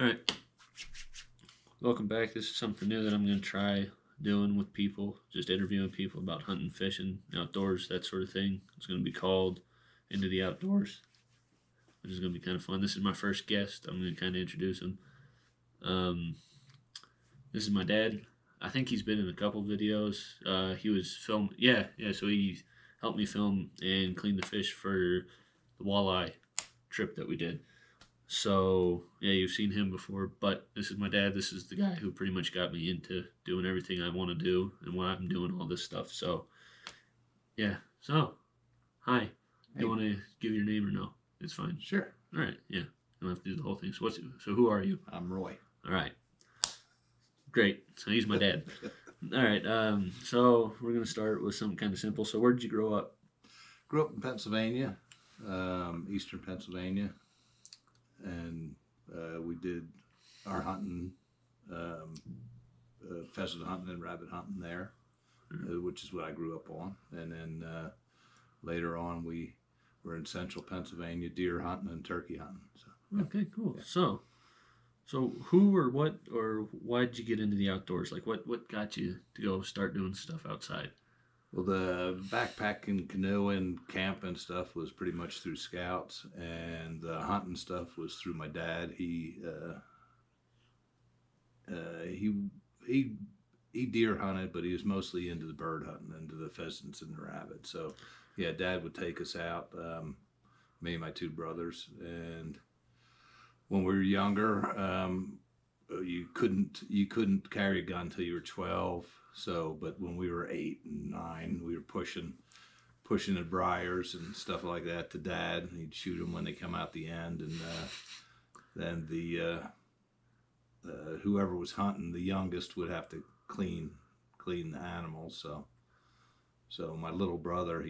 Alright, welcome back. This is something new that I'm going to try doing with people, just interviewing people about hunting, fishing, outdoors, that sort of thing. It's going to be called Into the Outdoors, which is going to be kind of fun. This is my first guest. I'm going to kind of introduce him. This is my dad. I think he's been in a couple videos. He was filming, so he helped me film and clean the fish for the walleye trip that we did. So, yeah, you've seen him before, but this is my dad. This is the guy who pretty much got me into doing everything I want to do and why I'm doing all this stuff. So, yeah. So, hi. Hey. You want to give your name or no? It's fine. Sure. All right, yeah. You don't have to do the whole thing. So who are you? I'm Roy. All right. Great. So he's my dad. All right. So we're going to start with something kind of simple. So where did you grow up? Grew up in Pennsylvania, eastern Pennsylvania, and we did our hunting, pheasant hunting and rabbit hunting there, which is what I grew up on. And then later on, we were in central Pennsylvania, deer hunting and turkey hunting. So, Okay, cool. Yeah. So who or what or why did you get into the outdoors? Like what got you to go start doing stuff outside? Well, the backpacking, canoeing, camping stuff was pretty much through scouts, and the hunting stuff was through my dad. He deer hunted, but he was mostly into the bird hunting, into the pheasants and the rabbits. So, yeah, Dad would take us out, me and my two brothers, and when we were younger, you couldn't carry a gun till you were 12. So, but when we were 8 and 9, we were pushing the briars and stuff like that to Dad. He'd shoot them when they come out the end, and then the whoever was hunting, the youngest, would have to clean the animals. So my little brother,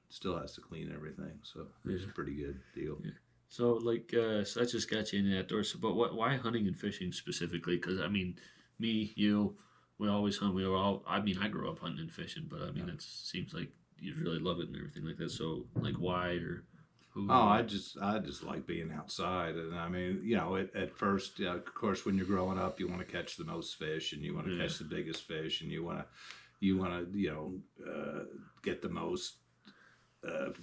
still has to clean everything. So it's a pretty good deal. Yeah. So so that just got you into the outdoors. So, but why hunting and fishing specifically? Because I mean, me, you, we always hunt. We were all. I mean, I grew up hunting and fishing, but I mean, it seems like you really love it and everything like that. So, like, why or who? Oh, I just like being outside, and I mean, at first, of course, when you're growing up, you want to catch the most fish, and you want to catch the biggest fish, and you want to get the most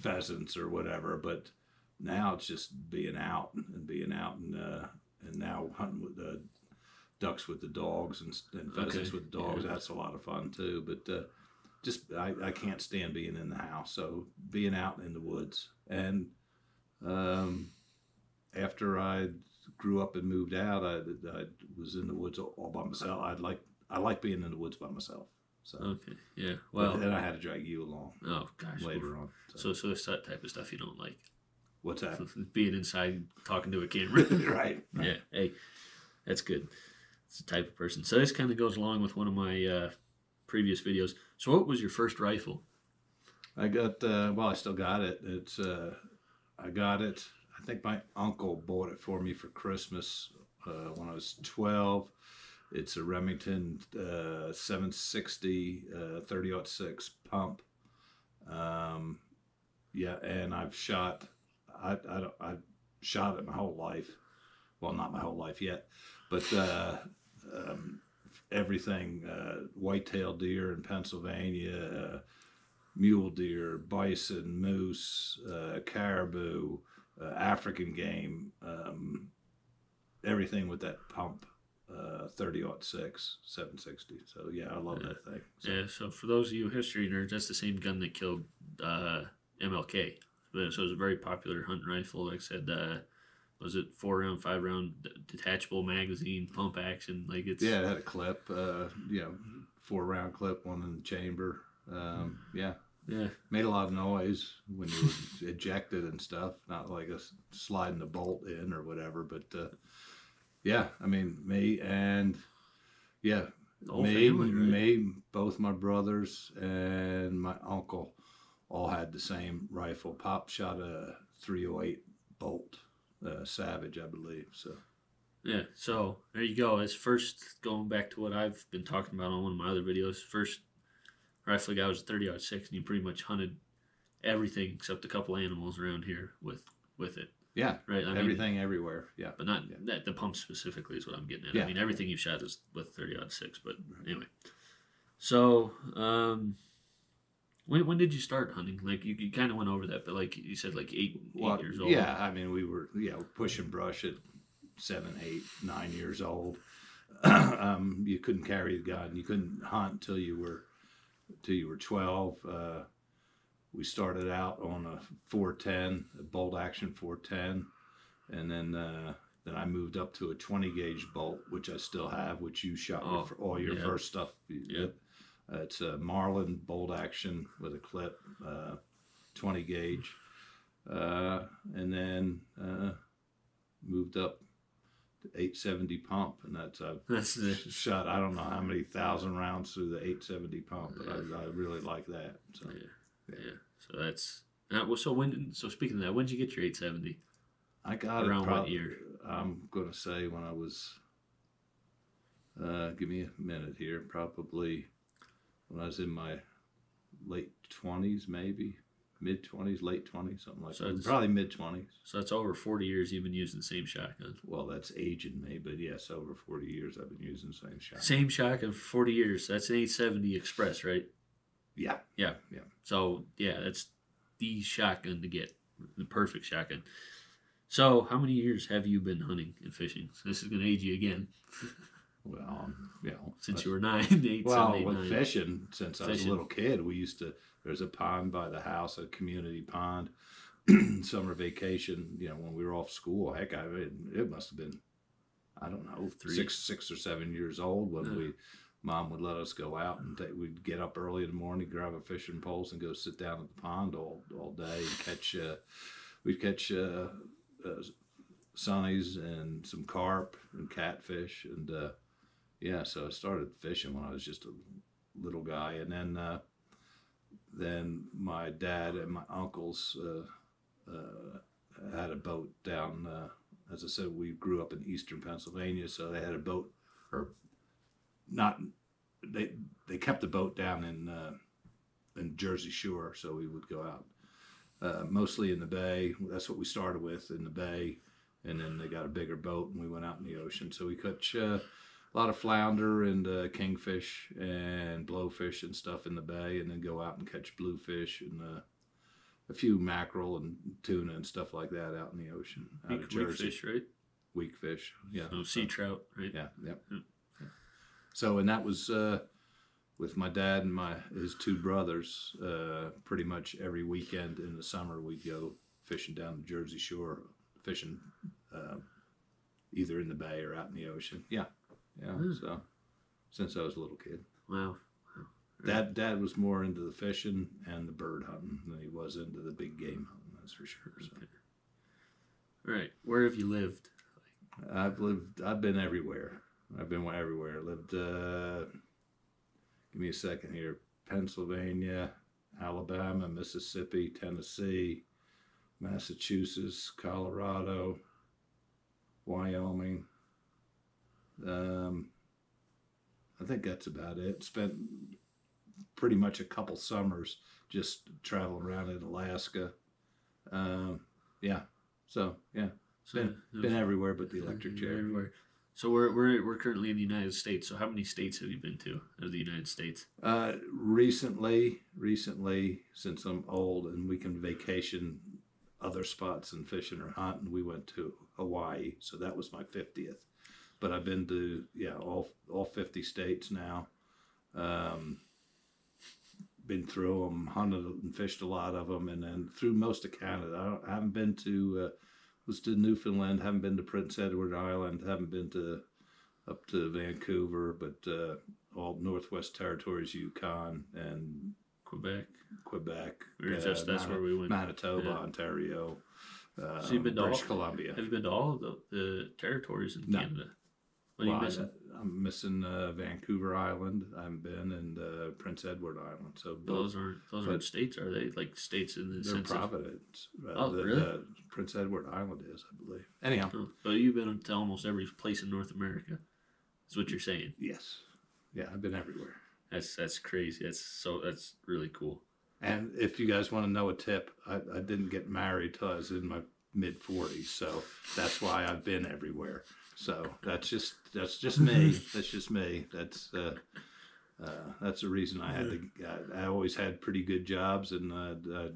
pheasants or whatever. But now it's just being out, and now hunting with the ducks with the dogs and pheasants with the dogs. Yeah. That's a lot of fun too. But I can't stand being in the house. So being out in the woods. And after I grew up and moved out, I was in the woods all by myself. I like being in the woods by myself. So okay, yeah. Well, then I had to drag you along. Oh gosh. Later on. So it's that type of stuff you don't like. What's that? Being inside talking to a camera. Right. Yeah. Hey, that's good. It's the type of person. So this kind of goes along with one of my previous videos. So what was your first rifle? I got, I still got it. I got it. I think my uncle bought it for me for Christmas when I was 12. It's a Remington 760 30-06 pump. Yeah, and I've shot it my whole life. Well, not my whole life yet, but everything, white-tailed deer in Pennsylvania, mule deer, bison, moose, caribou, African game, everything with that pump, 30-06, 760. So, yeah, I love that thing. So. Yeah, so for those of you history nerds, that's the same gun that killed MLK. So it was a very popular hunting rifle. Like I said, was it 4-round, 5-round detachable magazine, pump action? Like it's it had a clip, 4-round clip, one in the chamber. Yeah. Made a lot of noise when you would eject it and stuff. Not like us sliding the bolt in or whatever, but yeah. I mean, me, both my brothers and my uncle all had the same rifle. Pop shot a 308 bolt. Savage, I believe. So, yeah. So there you go. As first going back to what I've been talking about on one of my other videos. First rifle I got was a 30-06, and you pretty much hunted everything except a couple animals around here with it. Yeah, right? I everything, everywhere. Yeah, but not yeah, that the pump specifically is what I'm getting at. I yeah. mean, everything you've shot is with 30-06, but anyway. So, when did you start hunting? Like you kind of went over that, but like you said, like eight Well, years old. yeah. I mean, we were pushing brush at 7, 8, 9 years old. You couldn't carry a gun. You couldn't hunt till you were 12. We started out on a 410, a bolt action 410, and then I moved up to a 20 gauge bolt, which I still have, which you shot Oh, for all your yeah. first stuff. Yeah. It's a Marlin bolt action with a clip, 20 gauge, and then moved up to 870 pump, and That's the shot I don't know how many thousand rounds through the 870 pump, but I really like that. So yeah. So that's so speaking of that, when did you get your 870? I got Around it what year? I'm gonna say when I was give me a minute here, probably when I was in my late 20s, maybe mid 20s, late 20s, something like that. Probably mid 20s. So that's over 40 years you've been using the same shotgun. Well, that's aging me, but yes, over 40 years I've been using the same shotgun. Same shotgun for 40 years. That's an 870 Express, right? Yeah. Yeah. So yeah, that's the shotgun to get, the perfect shotgun. So how many years have you been hunting and fishing? So this is going to age you again. Well, since you were 9, 8, well, 7, 8, with 9. fishing, since I was a little kid, we used to. There's a pond by the house, a community pond. Summer vacation, when we were off school, heck, it must have been, I don't know, 6 or 7 years old when Mom would let us go out, and we'd get up early in the morning, grab a fishing poles, and go sit down at the pond all day and catch. We'd catch sunnies and some carp and catfish, and so I started fishing when I was just a little guy, and then my dad and my uncles had a boat down. As I said, we grew up in eastern Pennsylvania, so they had a boat, or not. They kept the boat down in Jersey Shore, so we would go out mostly in the bay. That's what we started with, in the bay, and then they got a bigger boat, and we went out in the ocean. So we catch a lot of flounder and kingfish and blowfish and stuff in the bay, and then go out and catch bluefish and a few mackerel and tuna and stuff like that out in the ocean. Out of Jersey. Weak fish, right? Weak fish, yeah. So sea trout, right? Yeah, yep. Yeah. So, and that was with my dad and his two brothers. Pretty much every weekend in the summer, we'd go fishing down the Jersey Shore, fishing either in the bay or out in the ocean. Yeah. So since I was a little kid. Wow. Dad was more into the fishing and the bird hunting than he was into the big game hunting. That's for sure. So. Okay. Right. Where have you lived? I've been everywhere. I've been everywhere. Lived. Give me a second here. Pennsylvania, Alabama, Mississippi, Tennessee, Massachusetts, Colorado, Wyoming. I think that's about it. Spent pretty much a couple summers just traveling around in Alaska. So been everywhere but the electric chair. Everywhere. So we're currently in the United States. So how many states have you been to out of the United States? Recently, since I'm old and we can vacation other spots than fishing or hunting, we went to Hawaii. So that was my 50th. But I've been to all 50 states now. Been through them, hunted and fished a lot of them, and then through most of Canada. I haven't been to was to Newfoundland. Haven't been to Prince Edward Island. Haven't been up to Vancouver, but all Northwest Territories, Yukon, and Quebec. That's where we went. Manitoba, Ontario. So you've been to British Columbia. Have you been to all of the territories in Canada? What are you missing? I'm missing Vancouver Island. I haven't been, and Prince Edward Island. So those aren't states, are they? Like states in the sense Providence. Really? Prince Edward Island is, I believe. Anyhow, but you've been to almost every place in North America. Is what you're saying? Yes. Yeah, I've been everywhere. That's crazy. That's really cool. And if you guys want to know a tip, I didn't get married till I was in my mid-40s, so that's why I've been everywhere. So that's just me. That's just me. That's the reason I had to. I always had pretty good jobs, and I'd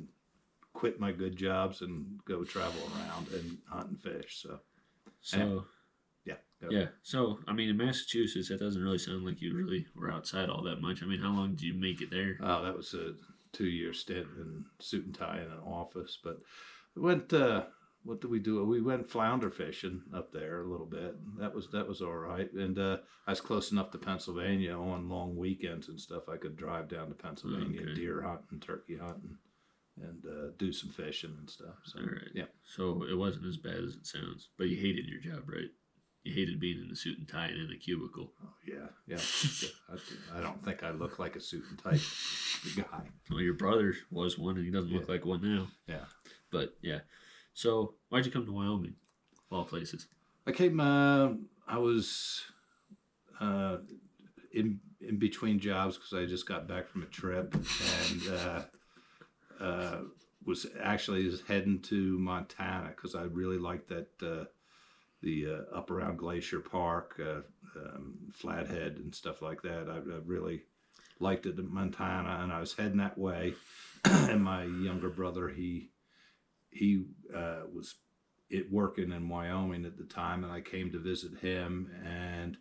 quit my good jobs and go travel around and hunt and fish. So, and So yeah, go. yeah, so I mean, in Massachusetts, that doesn't really sound like you really were outside all that much. I mean, how long did you make it there? Oh, that was a 2 year stint in suit and tie in an office. But we went. What did we do? We went flounder fishing up there a little bit. That was all right. And I was close enough to Pennsylvania on long weekends and stuff. I could drive down to Pennsylvania, Okay. deer hunting, turkey hunting, and do some fishing and stuff. So All right. yeah. So it wasn't as bad as it sounds, but you hated your job, right? You hated being in the suit and tie and in a cubicle. Oh yeah, yeah. I don't think I look like a suit and tie guy. Well, your brother was one, and he doesn't look like one now. Yeah. But yeah. So why'd you come to Wyoming, of all places? I came. I was in between jobs because I just got back from a trip and was actually just heading to Montana because I really liked that the up around Glacier Park, Flathead, and stuff like that. I really liked it in Montana, and I was heading that way. And my younger brother, he was working in Wyoming at the time, and I came to visit him, and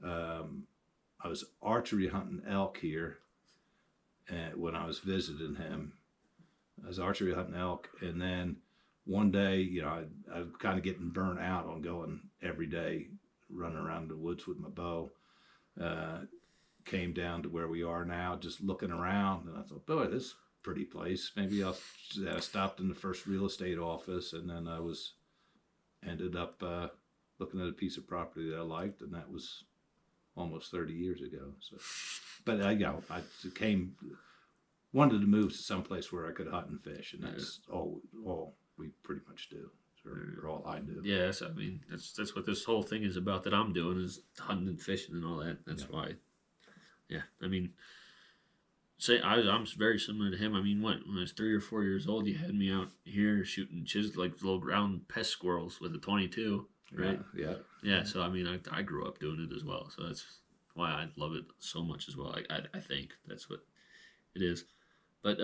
I was archery hunting elk here, and when I was visiting him, I was archery hunting elk, and then one day, I was kind of getting burnt out on going every day, running around the woods with my bow. Came down to where we are now, just looking around, and I thought, boy, this is a pretty place. Maybe I stopped in the first real estate office, and then I ended up looking at a piece of property that I liked, and that was almost 30 years ago. So, but I wanted to move to someplace where I could hunt and fish, and that's all we pretty much do, or all I do. Yeah, I mean, that's what this whole thing is about. That I'm doing is hunting and fishing and all that. That's why. Yeah, I mean, I'm very similar to him. I mean, when I was 3 or 4 years old, you had me out here shooting like little round pest squirrels with a 22, right? Yeah. So I mean, I grew up doing it as well. So that's why I love it so much as well. I think that's what it is. But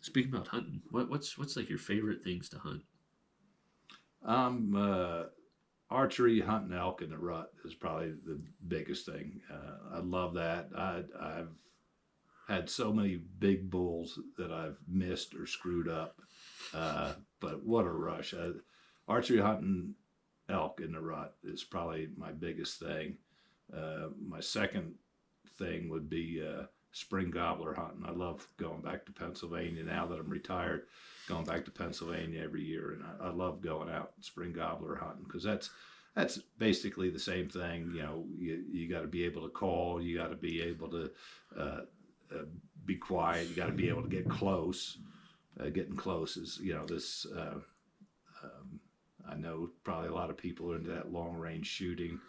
speaking about hunting, what's like your favorite things to hunt? Archery, hunting elk in the rut is probably the biggest thing. I love that. I've had so many big bulls that I've missed or screwed up. But what a rush. Archery hunting elk in the rut is probably my biggest thing. My second thing would be spring gobbler hunting. I love going back to Pennsylvania now that I'm retired, going back to Pennsylvania every year. And I love going out spring gobbler hunting because that's basically the same thing. You got to be able to call, you got to be able to be quiet, you got to be able to get close. Getting close is, this, I know probably a lot of people are into that long range shooting.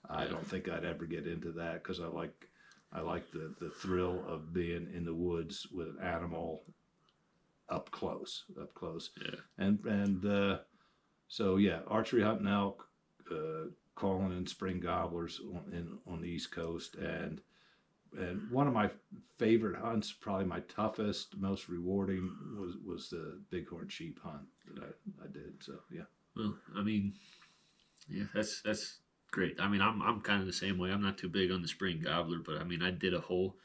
I don't think I'd ever get into that because I like the thrill of being in the woods with an animal up close. Yeah. And so yeah, archery hunting elk, calling in spring gobblers on the East Coast, and one of my favorite hunts, probably my toughest, most rewarding, was the bighorn sheep hunt that I did. So yeah. Well, I mean, yeah, that's great. I mean, I'm kind of the same way. I'm not too big on the spring gobbler, but I mean, I did a whole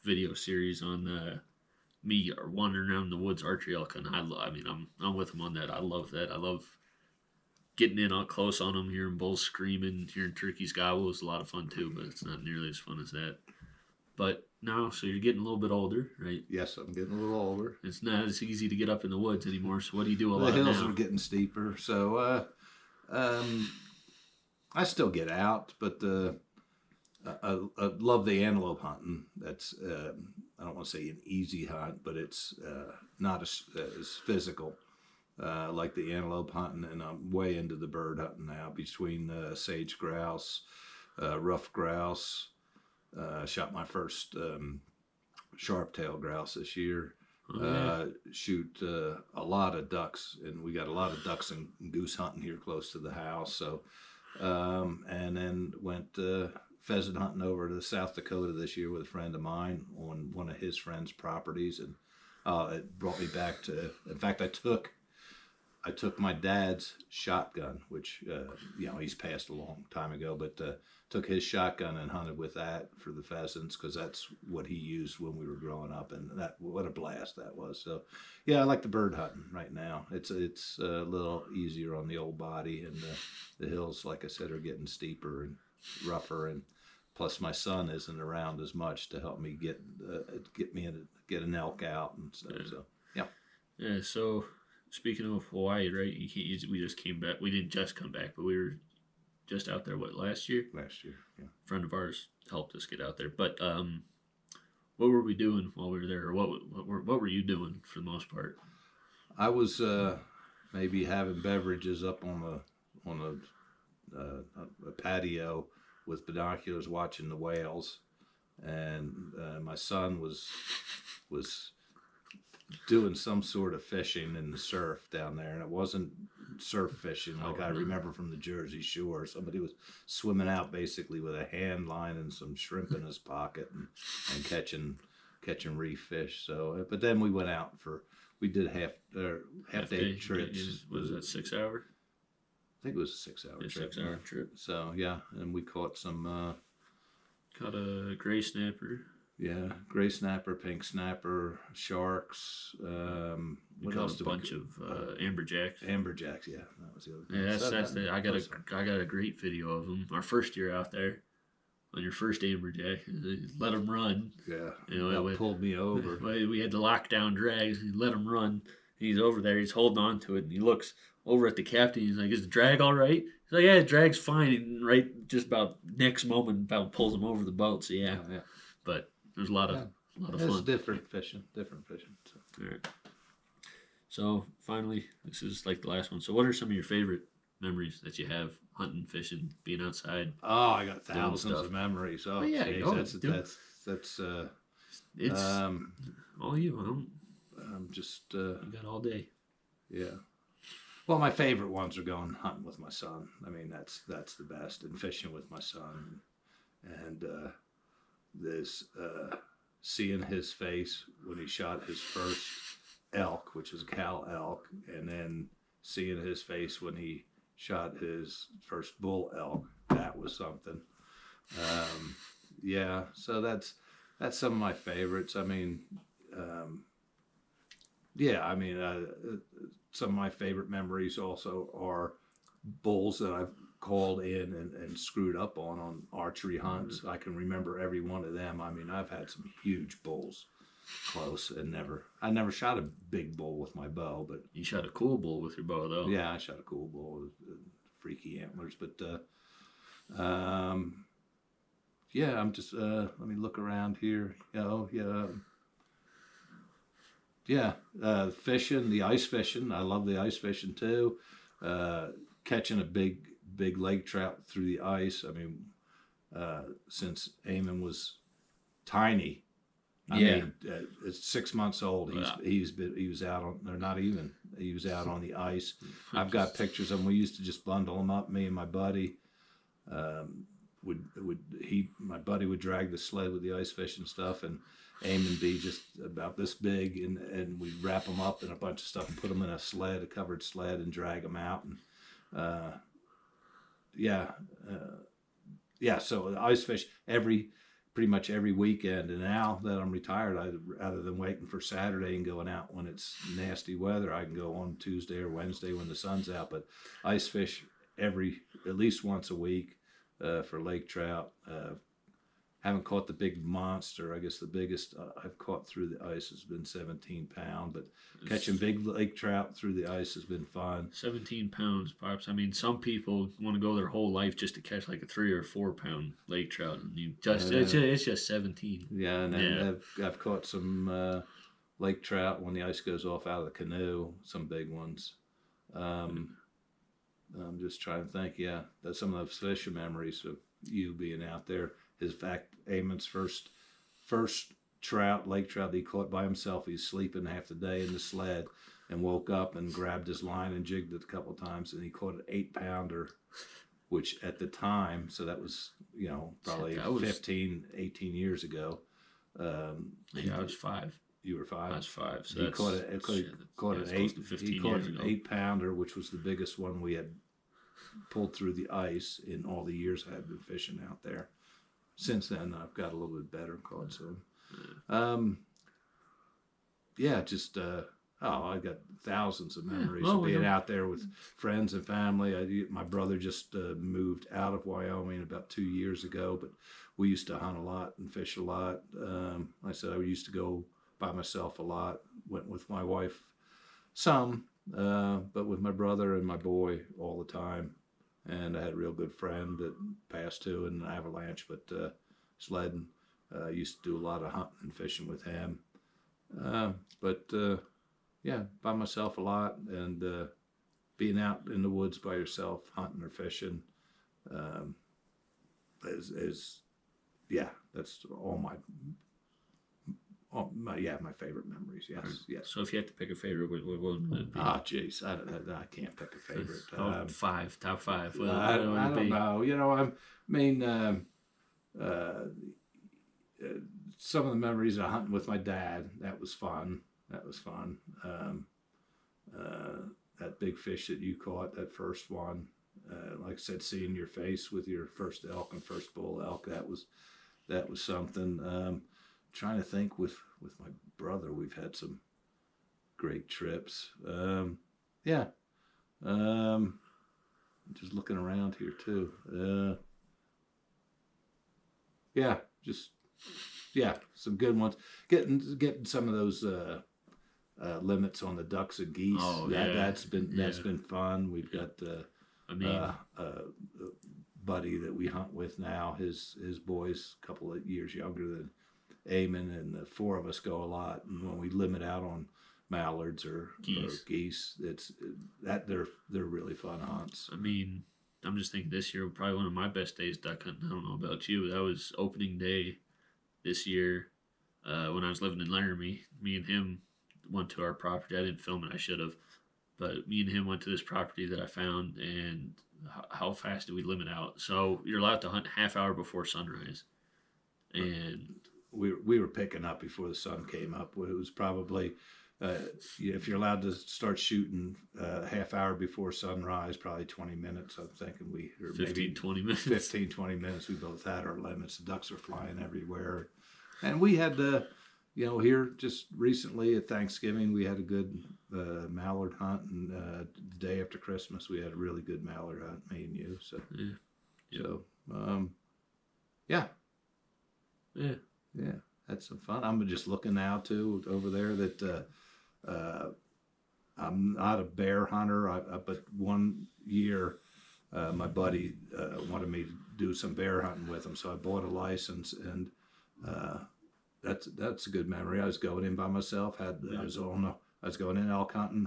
video series on me wandering around the woods archery elk, and I mean, I'm with him on that. I love that. I love getting in up close on them, hearing bulls screaming, hearing turkeys gobble is a lot of fun too, but it's not nearly as fun as that. But now, so you're getting a little bit older, right? Yes, I'm getting a little older. It's not as easy to get up in the woods anymore. So what do you do a lot of now? The hills are getting steeper, so I still get out, but I love the antelope hunting. That's I don't want to say an easy hunt, but it's not as physical. Like the antelope hunting, and I'm way into the bird hunting now between sage grouse, rough grouse. Shot my first sharp-tailed grouse this year. Oh yeah. Shoot a lot of ducks, and we got a lot of ducks and goose hunting here close to the house. So, and then went pheasant hunting over to South Dakota this year with a friend of mine on one of his friends' properties, and it brought me back to. In fact, I took my dad's shotgun, which he's passed a long time ago, but took his shotgun and hunted with that for the pheasants because that's what he used when we were growing up, and that what a blast that was. So, yeah, I like the bird hunting right now. It's a little easier on the old body, and the hills, like I said, are getting steeper and rougher, and plus my son isn't around as much to help me get an elk out and stuff. Yeah. So, yeah, Yeah. So speaking of Hawaii, right? We just came back. We didn't just come back, but we were just out there. What, last year? last year, yeah. A friend of ours helped us get out there. But what were we doing while we were there? Or what were you doing for the most part? I was maybe having beverages up on a patio with binoculars, watching the whales, and my son was doing some sort of fishing in the surf down there, and it wasn't surf fishing like I remember from the Jersey Shore. Somebody was swimming out basically with a hand line and some shrimp in his pocket and catching reef fish. So, but then we went out we did half day trips. Was that 6 hour? I think it was a 6 hour trip. 6 hour trip. So yeah, and we caught some. Caught a gray snapper. Yeah, gray snapper, pink snapper, sharks. What else? A bunch of amberjacks. Amberjacks, yeah, that was the other thing. Yeah, that's the. I got a great video of them. Our first year out there, on your first amberjack, let them run. Yeah, that pulled me over. We had the lockdown drags. He let him run. He's over there. He's holding on to it, and he looks over at the captain. He's like, "Is the drag all right?" He's like, "Yeah, the drag's fine." And right, just about next moment, about pulls him over the boat. So yeah. But there's a lot of fun. It's different fishing. So. All right. So finally, this is like the last one. So what are some of your favorite memories that you have hunting, fishing, being outside? Oh, I got thousands of memories. Oh, yeah, that's it's all you. I'm just you got all day. Yeah. Well, my favorite ones are going hunting with my son. I mean, that's the best, and fishing with my son, and this seeing his face when he shot his first elk, which was a cow elk, and then seeing his face when he shot his first bull elk. That was something. Yeah, so that's some of my favorites. I mean, some of my favorite memories also are bulls that I've called in and screwed up on archery hunts. I can remember every one of them. I mean, I've had some huge bulls close and I never shot a big bull with my bow, but you shot a cool bull with your bow though. Yeah, I shot a cool bull with freaky antlers, but yeah, I'm just let me look around here. Fishing, the ice fishing. I love the ice fishing too. Catching a big lake trout through the ice. I mean, since Eamon was tiny, I mean, it's 6 months old. He was out on, or not even. He was out on the ice. I've got pictures of him. We used to just bundle him up. Me and my buddy my buddy would drag the sled with the ice fishing stuff, and Eamon be just about this big, and we'd wrap him up in a bunch of stuff and put him in a covered sled, and drag him out. And so ice fish pretty much every weekend. And now that I'm retired, rather than waiting for Saturday and going out when it's nasty weather, I can go on Tuesday or Wednesday when the sun's out. But ice fish at least once a week for lake trout. Haven't caught the big monster. I guess the biggest I've caught through the ice has been 17 pound, but catching big lake trout through the ice has been fun. 17 pounds, Pops. I mean, some people want to go their whole life just to catch like a 3 or 4 pound lake trout, and it's just 17. Yeah, and I've caught some lake trout when the ice goes off out of the canoe, some big ones. I'm just trying to think. Yeah, that's some of those fishing memories of you being out there. In fact, Eamon's first trout, lake trout that he caught by himself. He's sleeping half the day in the sled and woke up and grabbed his line and jigged it a couple of times, and he caught an 8-pounder, which at the time, so that was, probably That was 15, 18 years ago. Yeah, I was 5. You were 5. I was 5. So He that's caught it. Caught an that's eight. close to 15 He caught years an ago. 8-pounder, which was the biggest one we had pulled through the ice in all the years I had been fishing out there. Since then, I've got a little bit better and caught some. Just I got thousands of memories of being out there with friends and family. My brother just moved out of Wyoming about 2 years ago, but we used to hunt a lot and fish a lot. Like I said, I used to go by myself a lot. Went with my wife some, but with my brother and my boy all the time. And I had a real good friend that passed too in an avalanche, but sledding. Used to do a lot of hunting and fishing with him. By myself a lot, and being out in the woods by yourself, hunting or fishing, that's my favorite memories. Yes. So if you had to pick a favorite, what would it be? Jeez, I can't pick a favorite. Top 5. I don't know. Some of the memories of hunting with my dad, that was fun. That big fish that you caught, that first one, like I said, seeing your face with your first elk and first bull elk, that was something. Trying to think with my brother, we've had some great trips. Just looking around here too. Some good ones. Getting some of those limits on the ducks and geese. Oh, that's been fun. We've got a buddy that we hunt with now. His boy's a couple of years younger than Eamon, and the 4 of us go a lot. And when we limit out on mallards or geese, they're really fun hunts. I mean, I'm just thinking this year probably one of my best days duck hunting. I don't know about you. That was opening day this year when I was living in Laramie. Me and him went to our property. I didn't film it. I should have. But me and him went to this property that I found, and how fast did we limit out? So you're allowed to hunt half hour before sunrise. And we were picking up before the sun came up. It was probably, if you're allowed to start shooting half hour before sunrise, probably 20 minutes. I'm thinking 20 minutes. 15, 20 minutes. We both had our limits. The ducks were flying everywhere. And we had here just recently at Thanksgiving, we had a good mallard hunt. And the day after Christmas, we had a really good mallard hunt, me and you. So, Yeah, that's some fun. I'm just looking now too over there that I'm not a bear hunter, but one year my buddy wanted me to do some bear hunting with him, so I bought a license, and that's a good memory. I was going in by myself. I was going in elk hunting.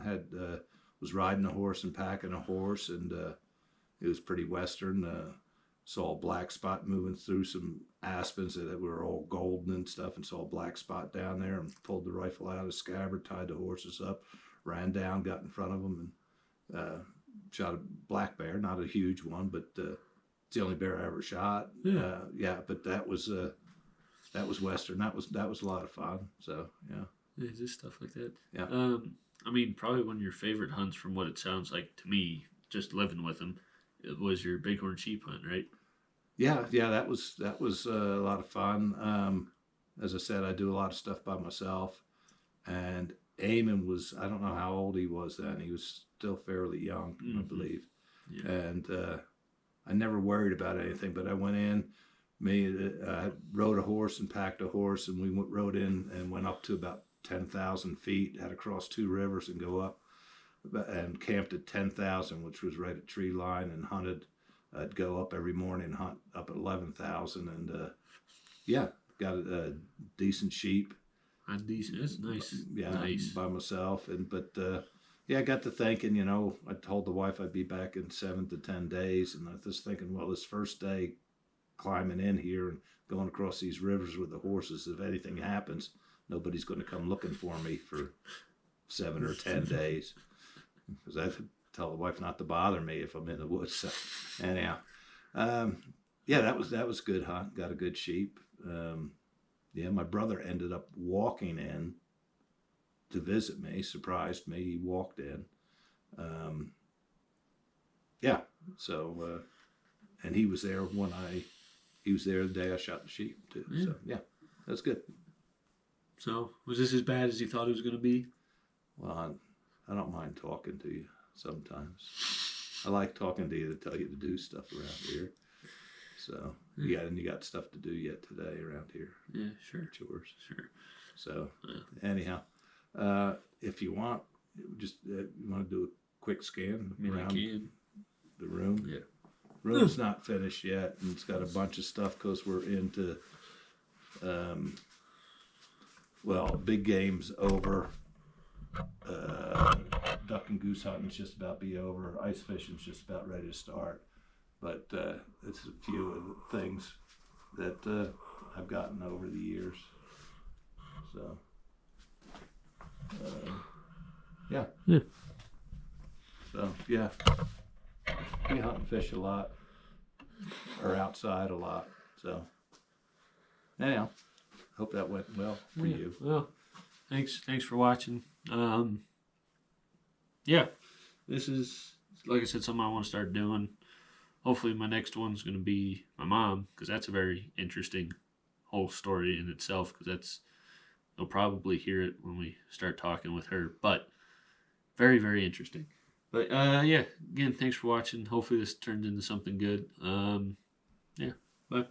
Was riding a horse and packing a horse, and it was pretty western. Saw a black spot moving through some aspens that were all golden and stuff, and saw a black spot down there, and pulled the rifle out of the scabbard, tied the horses up, ran down, got in front of them, and shot a black bear. Not a huge one, but it's the only bear I ever shot. But that was western. That was a lot of fun. So just stuff like that. Yeah. I mean, probably one of your favorite hunts, from what it sounds like to me, just living with him, it was your bighorn sheep hunt, right? Yeah, that was a lot of fun. As I said, I do a lot of stuff by myself, and Eamon was, I don't know how old he was then. He was still fairly young, I believe. Yeah. And I never worried about anything, but I went in, I rode a horse and packed a horse, and we rode in and went up to about 10,000 feet, had to cross 2 rivers and go up, and camped at 10,000, which was right at tree line, and hunted. I'd go up every morning and hunt up at 11,000, and got a decent sheep. That's nice. Yeah, nice. By myself, I got to thinking. I told the wife I'd be back in 7 to 10 days, and I was thinking, well, this first day climbing in here and going across these rivers with the horses. If anything happens, nobody's going to come looking for me for 7 or 10 days. Because I tell the wife not to bother me if I'm in the woods. So, anyhow, yeah, that was good hunt. Got a good sheep. Yeah, my brother ended up walking in to visit me. Surprised me. He walked in. Yeah. So, and he was there when he was there the day I shot the sheep too. Yeah. So yeah, that's good. So, was this as bad as you thought it was going to be? Well, I don't mind talking to you sometimes. I like talking to you to tell you to do stuff around here. So yeah, and you got stuff to do yet today around here. Yeah, sure. Chores. Sure. So Yeah. anyhow, if you want, just you want to do a quick scan I mean, I around can. the room. Yeah. Room's not finished yet, and it's got a bunch of stuff because we're into, well, big game's over. Duck and goose hunting's just about be over. Ice fishing's just about ready to start. But it's a few of the things that I've gotten over the years. So, yeah. Yeah. So, yeah. We hunt and fish a lot. Or outside a lot. So, anyhow, hope that went well for you. Well, thanks for watching. Yeah, this is, like I said, something I want to start doing. Hopefully my next one's going to be my mom, because that's a very interesting whole story in itself, because they'll probably hear it when we start talking with her, but very, very interesting. But yeah, again, thanks for watching. Hopefully this turns into something good. Yeah, bye.